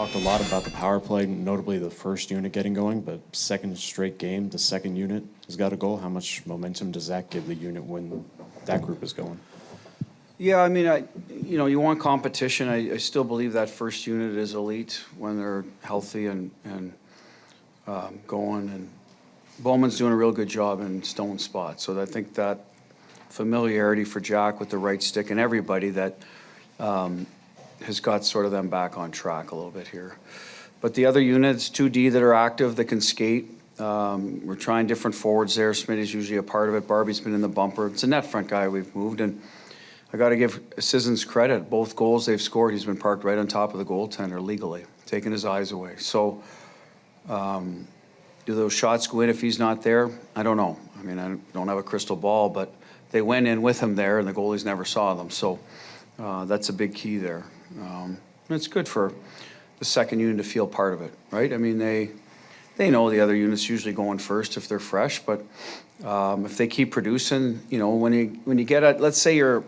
talked a lot about the power play, notably the first unit getting going, but second straight game, the second unit has got a goal. How much momentum does that give the unit when that group is going? Yeah, I mean, you want competition. I still believe that first unit is elite when they're healthy and going. And Bowman's doing a real good job in stone spot. So I think that familiarity for Jack with the right stick and everybody that has got sort of them back on track a little bit here. But the other units, 2D that are active, that can skate. We're trying different forwards there. Smitty's usually a part of it. Barbie's been in the bumper. It's a net front guy we've moved. And I got to give Sissons credit. Both goals they've scored, he's been parked right on top of the goaltender legally, taking his eyes away. So do those shots go in if he's not there? I don't know. I mean, I don't have a crystal ball, but they went in with him there, and the goalies never saw them. So that's a big key there. It's good for the second unit to feel part of it, right? I mean, they know the other unit's usually going first if they're fresh, but if they keep producing, when you get at, let's say you're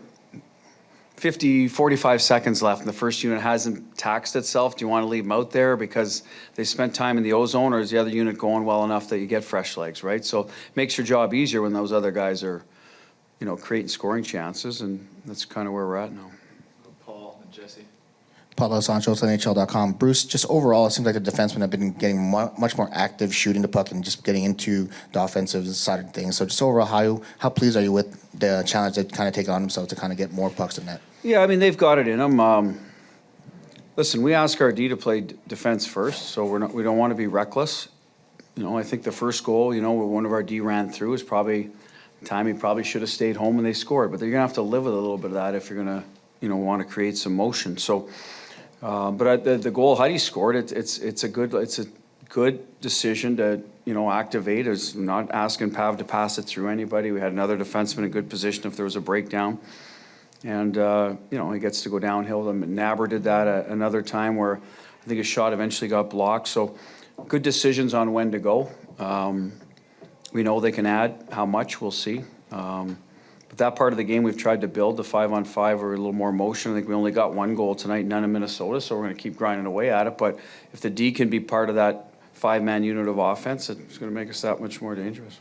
45 seconds left and the first unit hasn't taxed itself, do you want to leave them out there because they spent time in the ozone, or is the other unit going well enough that you get fresh legs, right? So it makes your job easier when those other guys are, creating scoring chances, and that's kind of where we're at now. Paul and Jesse. Paulo Sancho, NHL.com. Bruce, just overall, it seems like the defensemen have been getting much more active, shooting the puck and just getting into the offensive side of things. So just overall, how pleased are you with the challenge they've kind of taken on themselves to kind of get more pucks in net? Yeah, I mean, they've got it in them. Listen, we ask our D to play defense first, so we don't want to be reckless. I think the first goal, one of our D ran through is probably time he probably should have stayed home and they scored. But they're going to have to live with a little bit of that if you're going to, want to create some motion. So, but the goal Hutty scored, it's a good decision to activate. Is not asking Pav to pass it through anybody. We had another defenseman in good position if there was a breakdown, and he gets to go downhill. And Nabber did that another time where I think his shot eventually got blocked. So good decisions on when to go. We know they can add. How much, we'll see. But that part of the game we've tried to build, the 5-on-5 or a little more motion. I think we only got one goal tonight, none in Minnesota, so we're going to keep grinding away at it. But if the D can be part of that 5-man unit of offense, it's going to make us that much more dangerous.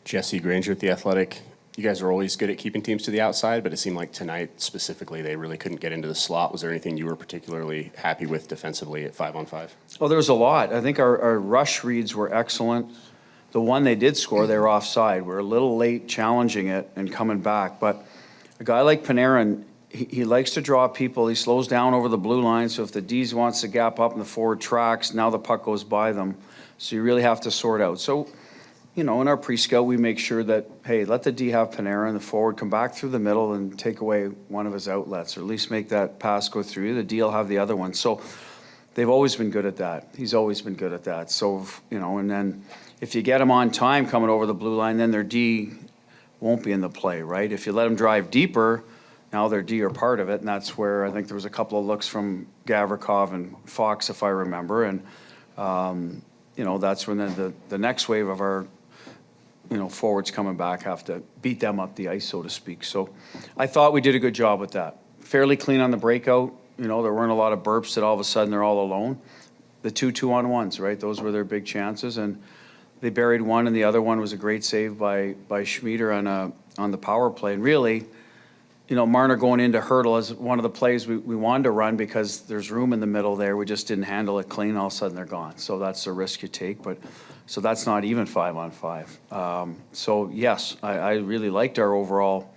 Jesse Granger at The Athletic. You guys are always good at keeping teams to the outside, but it seemed like tonight specifically they really couldn't get into the slot. Was there anything you were particularly happy with defensively at 5-on-5? Oh, there was a lot. I think our rush reads were excellent. The one they did score, they were offside. We're a little late challenging it and coming back. But a guy like Panarin, he likes to draw people. He slows down over the blue line. So if the D's wants to gap up and the forward tracks, now the puck goes by them. So you really have to sort out. So, in our pre-scout, we make sure that, hey, let the D have Panarin, the forward come back through the middle and take away one of his outlets, or at least make that pass go through. The D will have the other one. So they've always been good at that. He's always been good at that. So, and then if you get them on time coming over the blue line, then their D won't be in the play, right? If you let them drive deeper, now their D are part of it, and that's where I think there was a couple of looks from Gavrikov and Fox, if I remember, and that's when the next wave of our forwards coming back have to beat them up the ice, so to speak. So I thought we did a good job with that. Fairly clean on the breakout. There weren't a lot of burps that all of a sudden they're all alone. The 2-2-on-1s, right? Those were their big chances, and they buried one, and the other one was a great save by Schmieder on the power play. And really, Marner going into hurdle is one of the plays we wanted to run because there's room in the middle there. We just didn't handle it clean. All of a sudden they're gone. So that's the risk you take. So that's not even 5-on-5. So yes, I really liked our overall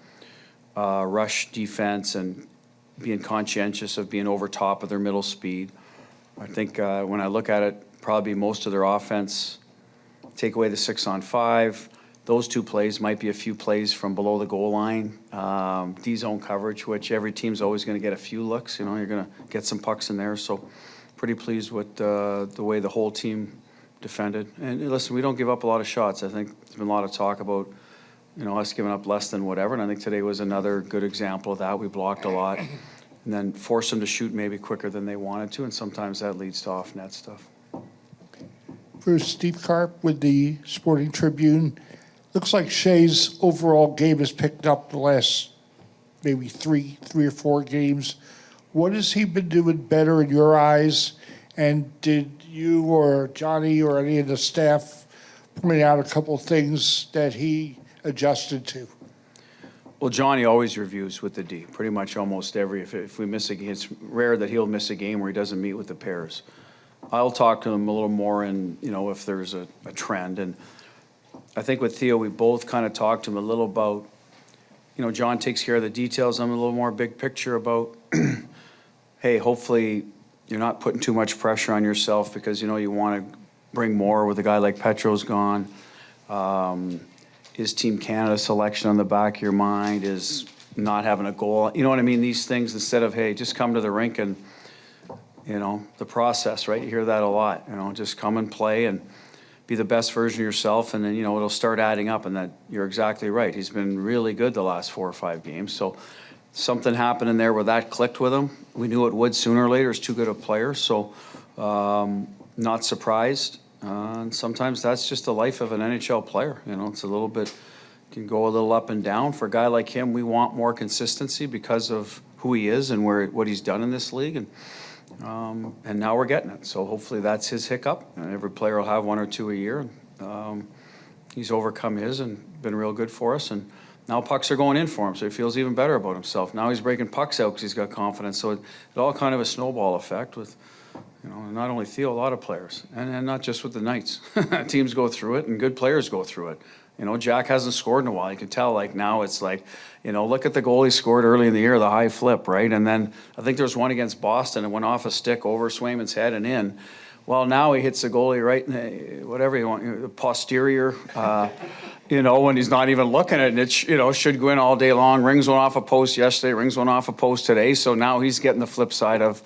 rush defense and being conscientious of being over top of their middle speed. I think when I look at it, probably most of their offense, take away the 6-on-5. Those two plays might be a few plays from below the goal line. D-zone coverage, which every team's always going to get a few looks. You're going to get some pucks in there. So pretty pleased with the way the whole team defended. And listen, we don't give up a lot of shots. I think there's been a lot of talk about, us giving up less than whatever. And I think today was another good example of that. We blocked a lot and then forced them to shoot maybe quicker than they wanted to. And sometimes that leads to off-net stuff. Bruce, Steve Karp with the Sporting Tribune. Looks like Shea's overall game has picked up the last maybe three or four games. What has he been doing better in your eyes? And did you or Johnny or any of the staff point out a couple things that he adjusted to? Well, Johnny always reviews with the D, pretty much almost every, if we miss a game, it's rare that he'll miss a game where he doesn't meet with the pairs. I'll talk to him a little more and, if there's a trend. And I think with Theo, we both kind of talked to him a little about, John takes care of the details. I'm a little more big picture about, hey, hopefully you're not putting too much pressure on yourself because, you want to bring more with a guy like Petro's gone. Is Team Canada selection on the back of your mind? Is not having a goal? You know what I mean? These things, instead of, hey, just come to the rink and, the process, right? You hear that a lot, just come and play and be the best version of yourself, and then, it'll start adding up, and that you're exactly right. He's been really good the last 4 or 5 games. So something happened in there where that clicked with him. We knew it would sooner or later. He's too good a player, so not surprised. And sometimes that's just the life of an NHL player. It's a little bit, can go a little up and down. For a guy like him, we want more consistency because of who he is and what he's done in this league. And now we're getting it. So hopefully that's his hiccup. And every player will have 1 or 2 a year. He's overcome his and been real good for us. And now pucks are going in for him, so he feels even better about himself. Now he's breaking pucks out because he's got confidence. So it all kind of a snowball effect with, not only Theo, a lot of players. And not just with the Knights. Teams go through it, and good players go through it. Jack hasn't scored in a while. You can tell, now it's look at the goal he scored early in the year, the high flip, right? And then I think there was one against Boston. It went off a stick over Swayman's head and in. Well, now he hits the goalie right in the, whatever you want, the posterior, when he's not even looking at it. And it, should go in all day long. Rings one off a post yesterday, rings one off a post today. So now he's getting the flip side of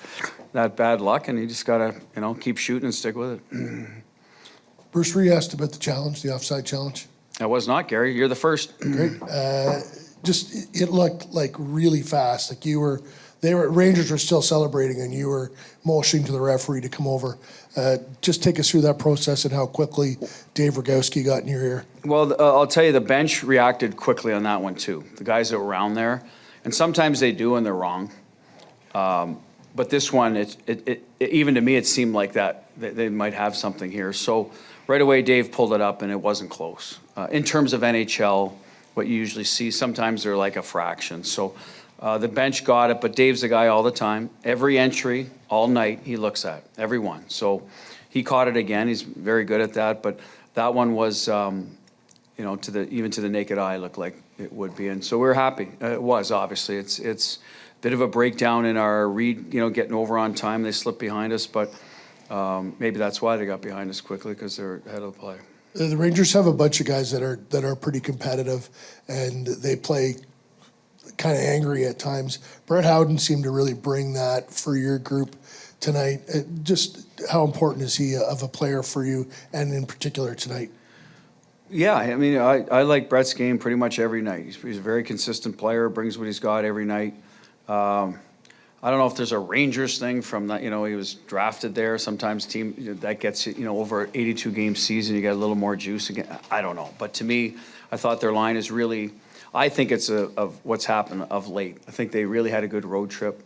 that bad luck, and you just got to, keep shooting and stick with it. Bruce, were you asked about the challenge, the offside challenge? I was not, Gary. You're the first. Great. It looked like really fast. Rangers were still celebrating and you were motioning to the referee to come over. Just take us through that process and how quickly Dave Rogowski got in your ear. Well, I'll tell you, the bench reacted quickly on that one too. The guys that were around there, and sometimes they do and they're wrong. But this one, it even to me, it seemed like that they might have something here. So right away, Dave pulled it up and it wasn't close. In terms of NHL, what you usually see, sometimes they're like a fraction. So the bench got it, but Dave's the guy all the time. Every entry, all night, he looks at every one. So he caught it again. He's very good at that. But that one was, even to the naked eye, looked like it would be. And so we're happy. It was, obviously. It's a bit of a breakdown in our read, getting over on time. They slipped behind us, but maybe that's why they got behind us quickly, because they're ahead of the play. The Rangers have a bunch of guys that are pretty competitive, and they play kind of angry at times. Brett Hutton seemed to really bring that for your group tonight. Just how important is he of a player for you, and in particular tonight? Yeah, I like Brett's game pretty much every night. He's a very consistent player, brings what he's got every night. I don't know if there's a Rangers thing from that, he was drafted there. Sometimes team that gets, over an 82-game season, you get a little more juice again. I don't know. But to me, I thought their line is really, I think it's of what's happened of late. I think they really had a good road trip.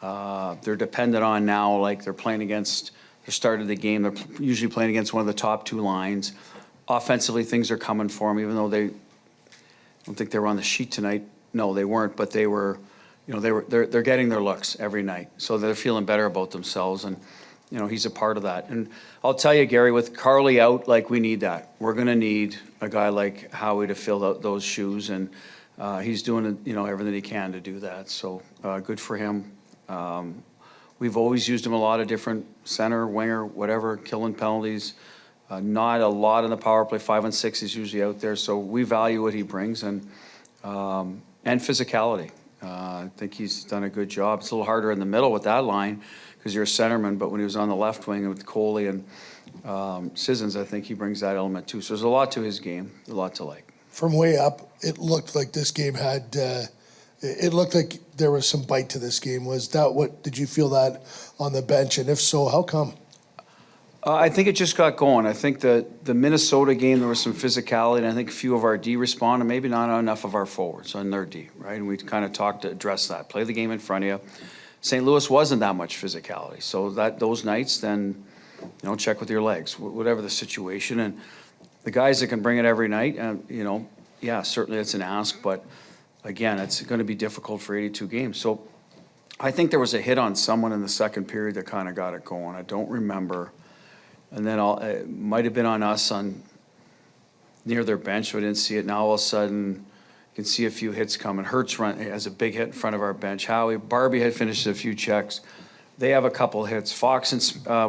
They're dependent on now, they're playing against the start of the game. They're usually playing against one of the top 2 lines. Offensively, things are coming for them, even though I don't think they were on the sheet tonight. No, they weren't, but they were, they're getting their looks every night. So they're feeling better about themselves, and, he's a part of that. And I'll tell you, Gary, with Carly out, we need that. We're going to need a guy like Howie to fill out those shoes, and he's doing, everything he can to do that. So good for him. We've always used him a lot of different center, winger, whatever, killing penalties. Not a lot in the power play. 5 and 6 is usually out there. So we value what he brings, and physicality. I think he's done a good job. It's a little harder in the middle with that line because you're a centerman, but when he was on the left wing with Coley and Sissons, I think he brings that element too. So there's a lot to his game, a lot to like. From way up, it looked like this game had, it looked like there was some bite to this game. Did you feel that on the bench? And if so, how come? I think it just got going. I think the Minnesota game, there was some physicality, and I think a few of our D responded, maybe not enough of our forwards on their D, right? And we kind of talked to address that. Play the game in front of you. St. Louis wasn't that much physicality. So those nights, then, check with your legs, whatever the situation. And the guys that can bring it every night, yeah, certainly it's an ask, but again, it's going to be difficult for 82 games. So I think there was a hit on someone in the second period that kind of got it going. I don't remember. And then it might have been on us near their bench. We didn't see it. Now all of a sudden, you can see a few hits coming. Hertz has a big hit in front of our bench. Barbie had finished a few checks. They have a couple hits. Fox and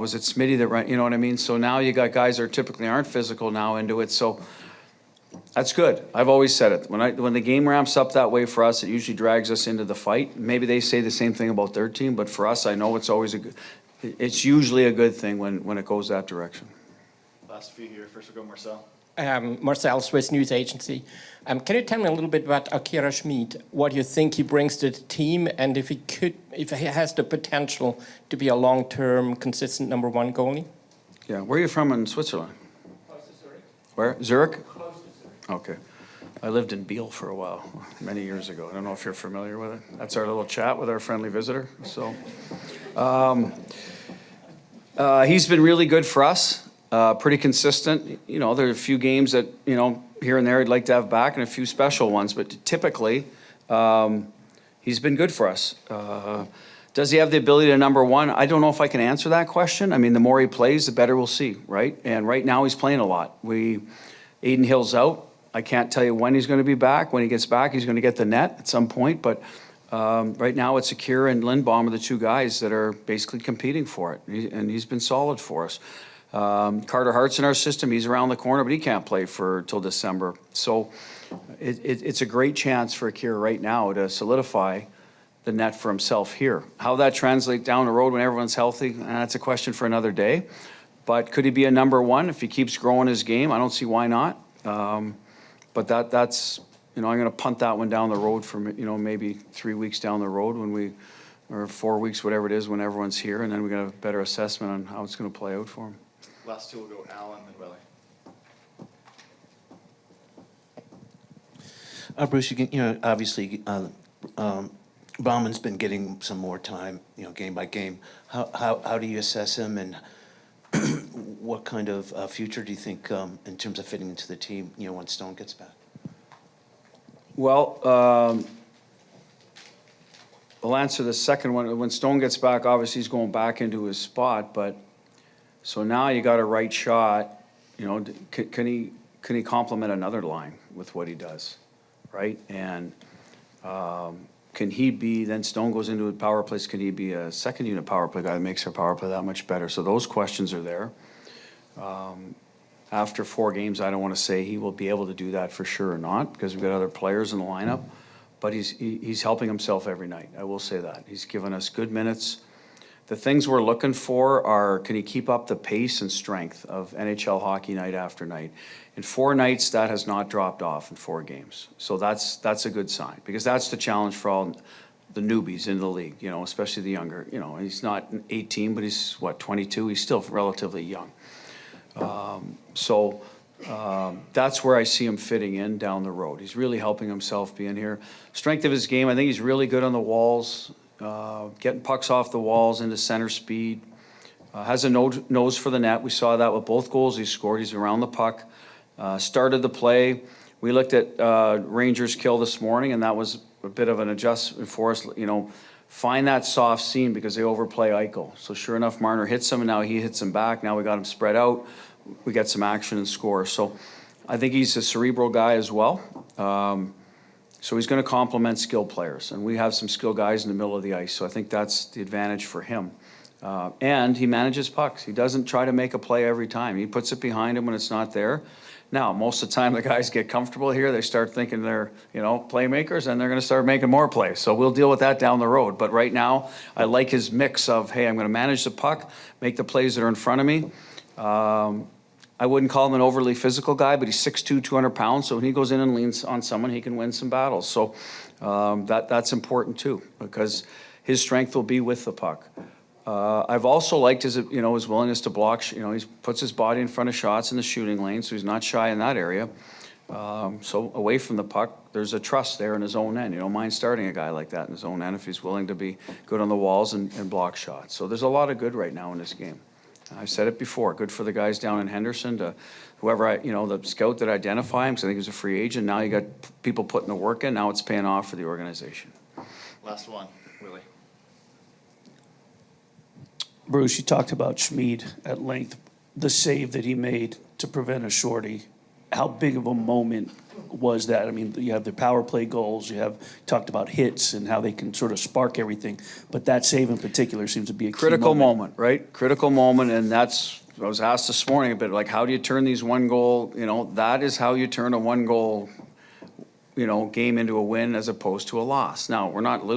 was it Smitty that ran? You know what I mean? So now you got guys that typically aren't physical now into it. So that's good. I've always said it. When the game ramps up that way for us, it usually drags us into the fight. Maybe they say the same thing about their team, but for us, I know it's usually a good thing when it goes that direction. Last few here. First we'll go Marcel. Marcel, Swiss News Agency. Can you tell me a little bit about Akira Schmid? What you think he brings to the team, and if he has the potential to be a long-term, consistent number one goalie? Yeah. Where are you from in Switzerland? Close to Zurich. Where? Zurich? Close to Zurich. Okay. I lived in Biel for a while, many years ago. I don't know if you're familiar with it. That's our little chat with our friendly visitor. So, he's been really good for us. Pretty consistent. There are a few games that, here and there he'd like to have back and a few special ones, but typically he's been good for us. Does he have the ability to number one? I don't know if I can answer that question. I mean, the more he plays, the better we'll see, right? And right now he's playing a lot. Aiden Hill's out. I can't tell you when he's going to be back. When he gets back, he's going to get the net at some point, but right now it's Akira and Lindbaum are the two guys that are basically competing for it, and he's been solid for us. Carter Hart's in our system. He's around the corner, but he can't play till December. So it's a great chance for Akira right now to solidify the net for himself here. How that translates down the road when everyone's healthy, that's a question for another day. But could he be a number one if he keeps growing his game? I don't see why not. But that's I'm going to punt that one down the road for maybe 3 weeks down the road or 4 weeks, whatever it is, when everyone's here, and then we got a better assessment on how it's going to play out for him. Last two will go Alan and Willie. Bruce, obviously, Bauman's been getting some more time, game by game. How do you assess him, and what kind of future do you think in terms of fitting into the team, when Stone gets back? Well, I'll answer the second one. When Stone gets back, obviously he's going back into his spot, but so now you got a right shot. Can he complement another line with what he does, right? And can he be, then Stone goes into a power play, can he be a second unit power play guy that makes our power play that much better? So those questions are there. After 4 games, I don't want to say he will be able to do that for sure or not, because we've got other players in the lineup, but he's helping himself every night. I will say that. He's given us good minutes. The things we're looking for are, can he keep up the pace and strength of NHL hockey night after night? In 4 nights, that has not dropped off in 4 games. So that's a good sign, because that's the challenge for all the newbies in the league, especially the younger. He's not 18, but he's, 22? He's still relatively young. That's where I see him fitting in down the road. He's really helping himself being here. Strength of his game, I think he's really good on the walls. Getting pucks off the walls into center speed. Has a nose for the net. We saw that with both goals he scored. He's around the puck. Started the play. We looked at Rangers' kill this morning, and that was a bit of an adjustment for us. Find that soft seam because they overplay Eichel. So sure enough, Marner hits him, and now he hits him back. Now we got him spread out. We get some action and score. So I think he's a cerebral guy as well. So he's going to complement skilled players, and we have some skilled guys in the middle of the ice. So I think that's the advantage for him. And he manages pucks. He doesn't try to make a play every time. He puts it behind him when it's not there. Now, most of the time the guys get comfortable here. They start thinking they're, playmakers, and they're going to start making more plays. So we'll deal with that down the road. But right now, I like his mix of, hey, I'm going to manage the puck, make the plays that are in front of me. I wouldn't call him an overly physical guy, but he's 6'2", 200 pounds. So when he goes in and leans on someone, he can win some battles. So that's important too, because his strength will be with the puck. I've also liked his willingness to block. He puts his body in front of shots in the shooting lane, so he's not shy in that area. So away from the puck, there's a trust there in his own end. You don't mind starting a guy like that in his own end if he's willing to be good on the walls and block shots. So there's a lot of good right now in this game. I've said it before, good for the guys down in Henderson, to whoever, the scout that identified him, because I think he was a free agent. Now you got people putting the work in. Now it's paying off for the organization. Last one, Willie. Bruce, you talked about Schmid at length, the save that he made to prevent a shorty. How big of a moment was that? I mean, you have the power play goals, you talked about hits and how they can sort of spark everything, but that save in particular seems to be a key Critical moment, right? Critical moment, and that's, I was asked this morning a bit, like, how do you turn these one goal, that is how you turn a one goal, game into a win as opposed to a loss. Now, we're not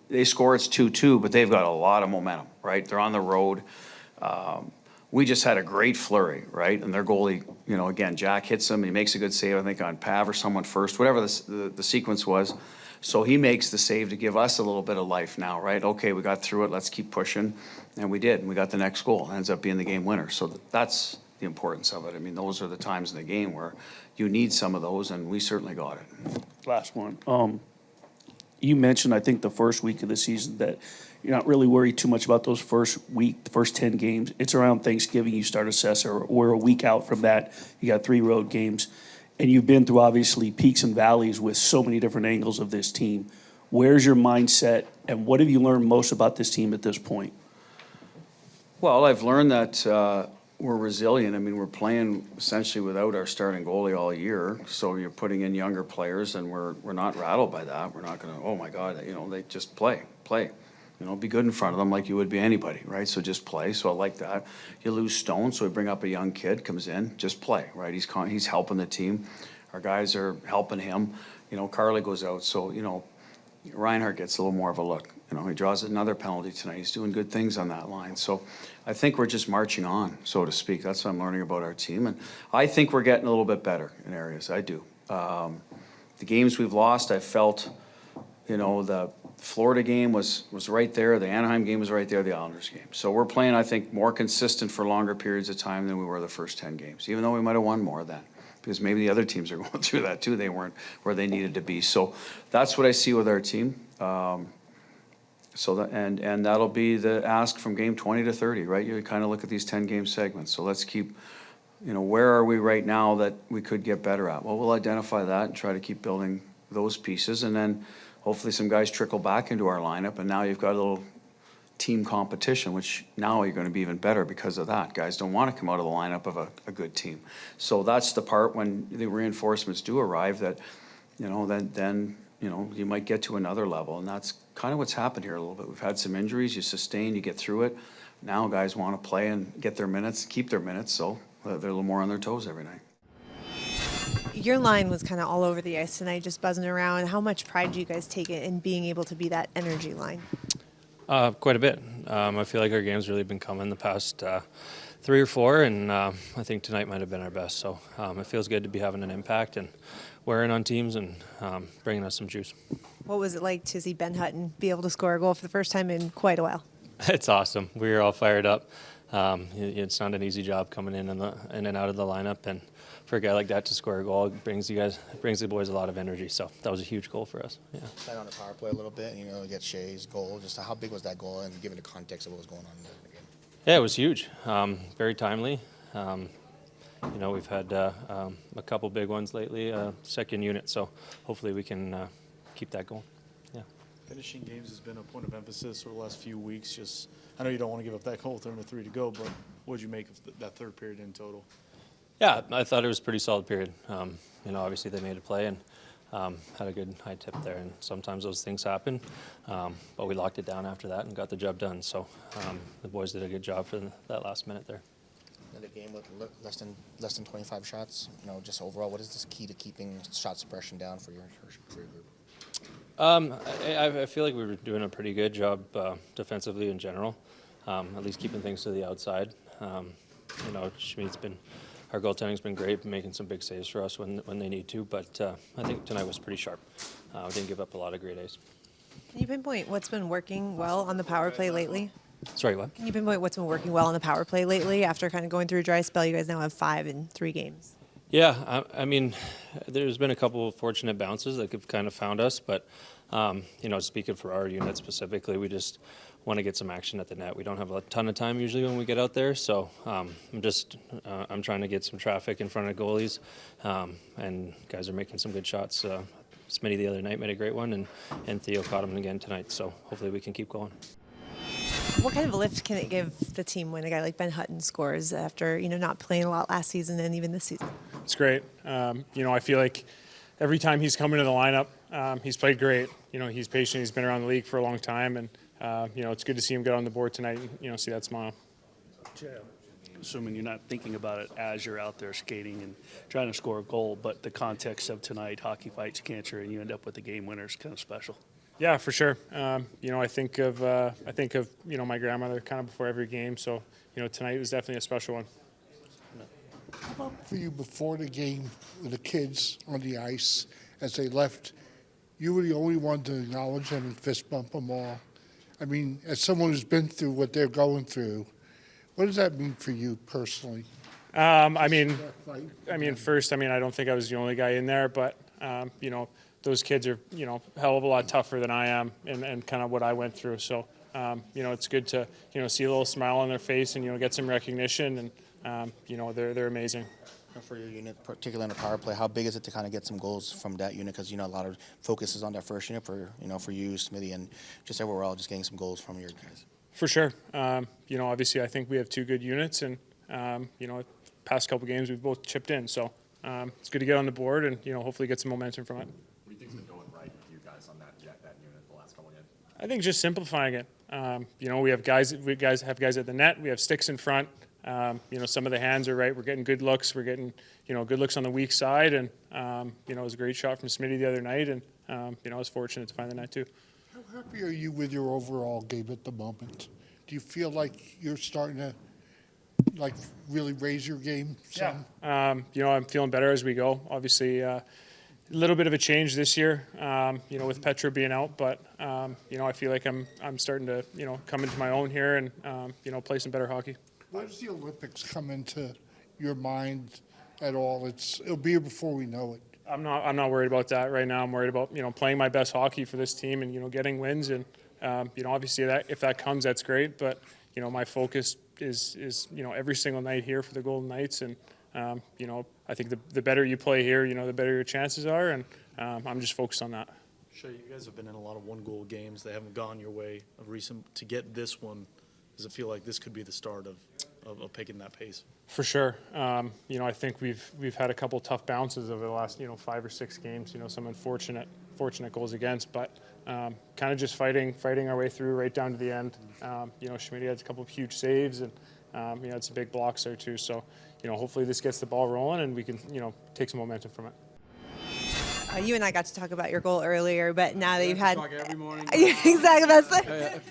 they score, it's 2-2, but they've got a lot of momentum, right? They're on the road. We just had a great flurry, right? And their goalie, again, Jack hits him. He makes a good save, I think, on Pav or someone first, whatever the sequence was. So he makes the save to give us a little bit of life now, right? Okay, we got through it. Let's keep pushing. And we did. And we got the next goal. It ends up being the game winner. So that's the importance of it. I mean, those are the times in the game where you need some of those, and we certainly got it. Last one. You mentioned, I think, the first week of the season that you're not really worried too much about those first 10 games. It's around Thanksgiving you start assess, or we're a week out from that. You got 3 road games. And you've been through, obviously, peaks and valleys with so many different angles of this team. Where's your mindset, and what have you learned most about this team at this point? Well, I've learned that we're resilient. I mean, we're playing essentially without our starting goalie all year. So you're putting in younger players, and we're not rattled by that. We're not going to, oh my God, they just play. Be good in front of them like you would be anybody, right? So just play. So I like that. You lose Stone, so we bring up a young kid, comes in, just play, right? He's helping the team. Our guys are helping him. Carly goes out, so Reinhardt gets a little more of a look. He draws another penalty tonight. He's doing good things on that line. So I think we're just marching on, so to speak. That's what I'm learning about our team, and I think we're getting a little bit better in areas. I do. The games we've lost, I felt, the Florida game was right there. The Anaheim game was right there. The Islanders game. So we're playing, I think, more consistent for longer periods of time than we were the first 10 games, even though we might have won more then, because maybe the other teams are going through that too. They weren't where they needed to be. So that's what I see with our team. And that'll be the ask from game 20 to 30, right? You kind of look at these 10-game segments. So let's keep, where are we right now that we could get better at? Well, we'll identify that and try to keep building those pieces, and then hopefully some guys trickle back into our lineup, and now you've got a little team competition, which now you're going to be even better because of that. Guys don't want to come out of the lineup of a good team. So that's the part when the reinforcements do arrive that, then you might get to another level, and that's kind of what's happened here a little bit. We've had some injuries, you sustain, you get through it. Now guys want to play and get their minutes, keep their minutes, so they're a little more on their toes every night. Your line was kind of all over the ice tonight, just buzzing around. How much pride do you guys take in being able to be that energy line? Quite a bit. I feel like our game's really been coming the past 3 or 4, and I think tonight might have been our best. So it feels good to be having an impact and wearing on teams and bringing us some juice. What was it like to see Ben Hutton be able to score a goal for the first time in quite a while? It's awesome. We were all fired up. It's not an easy job coming in and out of the lineup, and for a guy like that to score a goal, it brings the boys a lot of energy. So that was a huge goal for us. Yeah. Playing on the power play a little bit, get Shea's goal. Just how big was that goal, and given the context of what was going on in the game? Yeah, it was huge. Very timely. We've had a couple big ones lately, second unit, so hopefully we can keep that going. Yeah. Finishing games has been a point of emphasis over the last few weeks. I know you don't want to give up that goal with only 3 to go, but what did you make of that third period in total? Yeah, I thought it was a pretty solid period. Obviously they made a play and had a good high tip there, and sometimes those things happen, but we locked it down after that and got the job done. So the boys did a good job for that last minute there. Another game with less than 25 shots. Just overall, what is this key to keeping shot suppression down for your group? I feel like we were doing a pretty good job defensively in general, at least keeping things to the outside. Our goaltending's been great, making some big saves for us when they need to, but I think tonight was pretty sharp. We didn't give up a lot of great A's. Can you pinpoint what's been working well on the power play lately? Sorry, what? Can you pinpoint what's been working well on the power play lately after kind of going through a dry spell? You guys now have 5 in 3 games. Yeah, I mean, there's been a couple of fortunate bounces that have kind of found us, but speaking for our unit specifically, we just want to get some action at the net. We don't have a ton of time usually when we get out there, so I'm trying to get some traffic in front of goalies, and guys are making some good shots. Smitty the other night made a great one, and Theo caught him again tonight. So hopefully we can keep going. What kind of a lift can it give the team when a guy like Ben Hutton scores after not playing a lot last season and even this season? It's great. I feel like every time he's come into the lineup, he's played great. He's patient. He's been around the league for a long time, and it's good to see him get on the board tonight and see that smile. Assuming you're not thinking about it as you're out there skating and trying to score a goal, but the context of tonight, hockey fights cancer, and you end up with the game winner is kind of special. Yeah, for sure. I think of my grandmother kind of before every game, so tonight was definitely a special one. How about for you before the game with the kids on the ice as they left? You were the only one to acknowledge them and fist bump them all. I mean, as someone who's been through what they're going through, what does that mean for you personally? First, I don't think I was the only guy in there, but those kids are a hell of a lot tougher than I am, and kind of what I went through. So it's good to see a little smile on their face and get some recognition, and they're amazing. For your unit, particularly in the power play, how big is it to kind of get some goals from that unit? Because a lot of focus is on that first unit for you, Smitty, and just overall, just getting some goals from your guys. For sure. Obviously, I think we have two good units, and past couple games we've both chipped in. So it's good to get on the board and hopefully get some momentum from it. What do you think's been going right with you guys on that unit the last couple of games? I think just simplifying it. We have guys at the net. We have sticks in front. Some of the hands are right. We're getting good looks. We're getting good looks on the weak side, and it was a great shot from Smitty the other night, and I was fortunate to find the net too. How happy are you with your overall game at the moment? Do you feel like you're starting to really raise your game some? Yeah. I'm feeling better as we go. Obviously, a little bit of a change this year, with Petra being out, but I feel like I'm starting to come into my own here and play some better hockey. Where does the Olympics come into your mind at all? It'll be here before we know it. I'm not worried about that right now. I'm worried about playing my best hockey for this team and getting wins, and obviously if that comes, that's great. But my focus is every single night here for the Golden Knights, and I think the better you play here, the better your chances are, and I'm just focused on that. Shea, you guys have been in a lot of one-goal games. They haven't gone your way of recent. To get this one, does it feel like this could be the start of picking that pace? For sure. I think we've had a couple tough bounces over the last 5 or 6 games. Some unfortunate goals against, but kind of just fighting our way through right down to the end. Schmidt had a couple of huge saves, and had some big blocks there too. So hopefully this gets the ball rolling and we can take some momentum from it. You and I got to talk about your goal earlier, but now that you've had talk every morning. exactly that's the,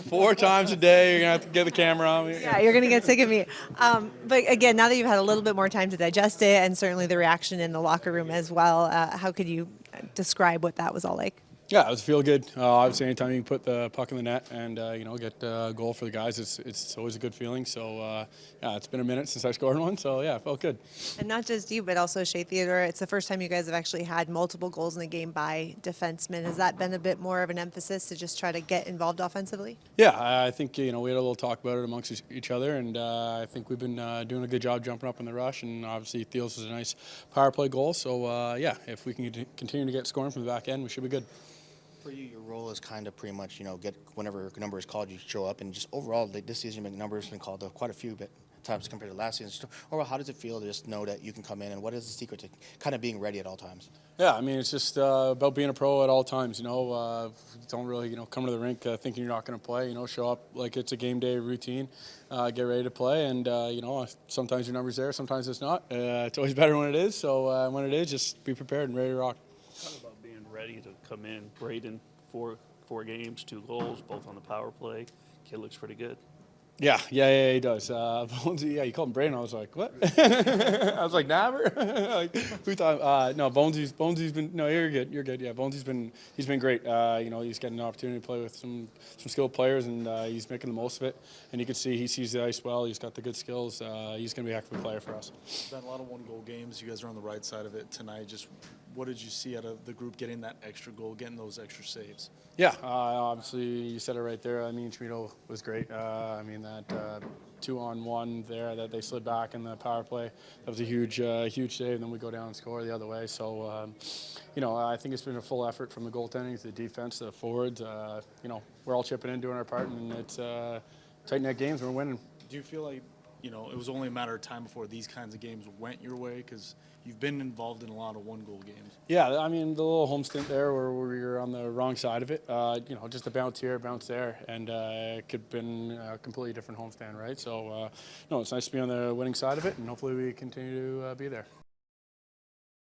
Four times a day, you're gonna have to get the camera on me. yeah, you're gonna get sick of me. But again, now that you've had a little bit more time to digest it, and certainly the reaction in the locker room as well, how could you describe what that was all like? Yeah, it was feel good. Obviously, anytime you can put the puck in the net and get a goal for the guys, it's always a good feeling. So yeah, it's been a minute since I scored one, so yeah, it felt good. And not just you, but also Shea Theodore. It's the first time you guys have actually had multiple goals in a game by defensemen. Has that been a bit more of an emphasis to just try to get involved offensively? Yeah, I think we had a little talk about it amongst each other, and I think we've been doing a good job jumping up in the rush. And obviously, Theo's was a nice power play goal. So yeah, if we can continue to get scoring from the back end, we should be good. For you, your role is kind of pretty much, get whenever a number is called, you show up, and just overall, this season, numbers have been called quite a few times compared to last season. Just overall, how does it feel to just know that you can come in, and what is the secret to kind of being ready at all times? Yeah, I mean, it's just about being a pro at all times. Don't really, come to the rink thinking you're not going to play. Show up like it's a game day routine, get ready to play, and sometimes your number's there, sometimes it's not. It's always better when it is. So when it is, just be prepared and ready to rock. Talk about being ready to come in. Braden, four games, 2 goals, both on the power play. Kid looks pretty good. Yeah, he does. Bonesy, yeah, you called him Braden. I was like, what? I was like, Naver? Like, who thought? No, Bonesy's been. No, you're good. Yeah, Bonesy's been. He's been great. He's getting an opportunity to play with some skilled players, and he's making the most of it. And you can see he sees the ice well. He's got the good skills. He's going to be a heck of a player for us. Been a lot of one-goal games. You guys are on the right side of it tonight. Just what did you see out of the group getting that extra goal, getting those extra saves? Yeah, obviously you said it right there. I mean, Schmidl was great. That 2-on-1 there that they slid back in the power play, that was a huge save. And then we go down and score the other way. So, I think it's been a full effort from the goaltending to the defense to the forwards. We're all chipping in, doing our part, and it's tight net games. We're winning. Do you feel like, it was only a matter of time before these kinds of games went your way? Because you've been involved in a lot of one-goal games. Yeah, I mean, the little home stint there where we were on the wrong side of it, just a bounce here, bounce there, and it could have been a completely different homestand, right? So, it's nice to be on the winning side of it, and hopefully we continue to be there.